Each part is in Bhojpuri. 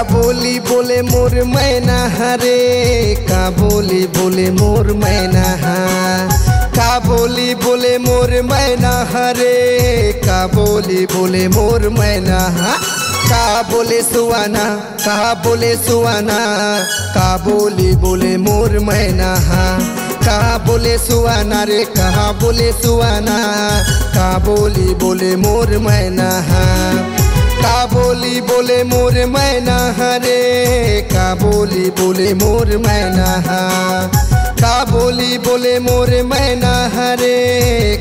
बोली बोले मोर मैना हरे का बोली बोले मोर मैना का बोली बोले मोर मैना हरे का बोली बोले मोर मैना का बोले सुहाना का बोले सुहाना का बोली बोले मोर मैना का बोले सुहाना रे कहा बोले सुहाना का बोली बोले मोर मैना का बोली बोले मोर मैना हरे का बोली बोले मोर मैना का बोली बोले मोर मैना हरे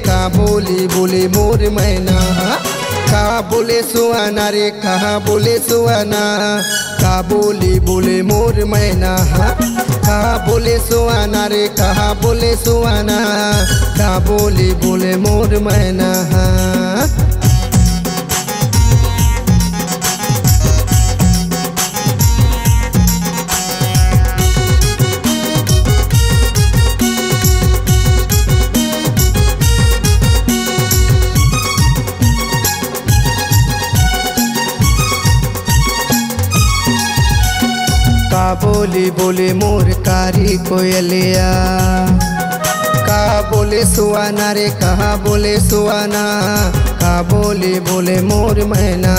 का बोली बोले मोर मैना का बोले सुहाना रे कहा बोले सुहाना का बोली बोले मोर मैना का बोले सुहाना रे कहा बोले सुहाना का बोली बोले मोर मैना का बोली बोले मोर कारी कोयलिया का बोले सुहाना रे कहा बोले सुहाना का बोली बोले मोर मैना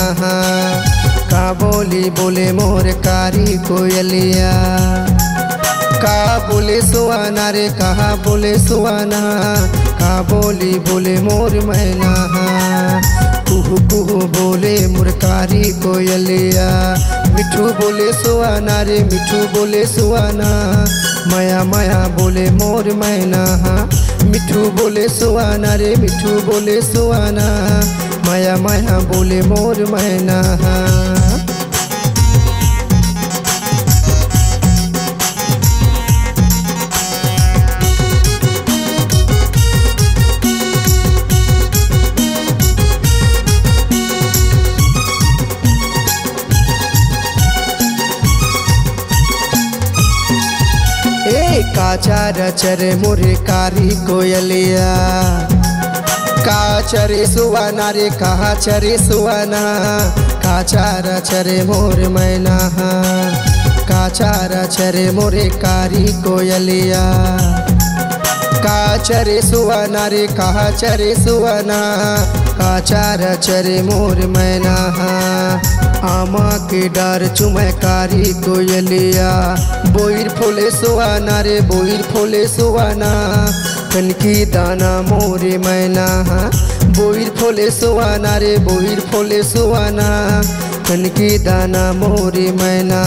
का बोली बोले मोर कारी कोयलिया का बोले सुहाना रे कहा बोले सुहाना का बोली बोले मोर मैना कुहू कुहू बोले मुरकारी कोयलिया मिठू बोले सुहाना रे मिठू बोले सुहाना माया माया बोले मोर मैना मिठू बोले सुहाना रे मिठू बोले सुहाना माया माया बोले मोर मैना काचार चरे मोरे कारी कोयलिया का चरे सुहाना रे कहा चरे सुहाना काचार चरे मोर मैना काचार चरे मोरे कारी कोयलिया का चरे सुहाना रे कहा चरे सुहाना काचार चरे मोर मैना आमा के डार चुमै कारी कोयलिया बोईर फोले सुहाना रे बोईर फोले सुहाना कनकी दाना मोरे मैना बोईर फोले सुहाना रे बोईर फोले सुहाना कनकी दाना मोरे मैना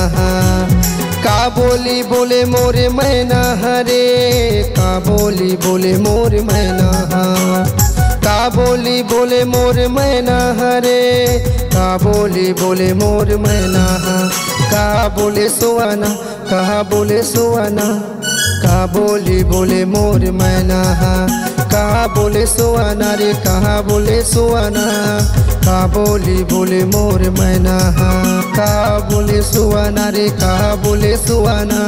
का बोली बोले मोरे मैना हरे का बोली बोले मोर मैना का बोली बोले मोर मैना हरे का बोली बोले मोर मैना का बोले सुहाना कहा बोले सुहाना का बोली बोले मोर मैना का बोले सुहाना रे कहा बोले सुहाना का बोली बोले मोर मैना का बोले सुहाना रे कहा बोले सुहाना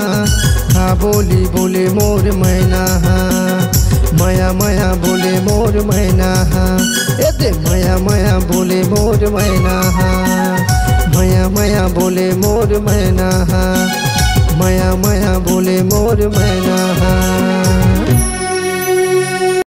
का बोली बोले मोर मैना माया माया बोले मोर मैना दे माया माया बोले मोर मैना माया माया बोले मोर मैना माया माया बोले मोर मैना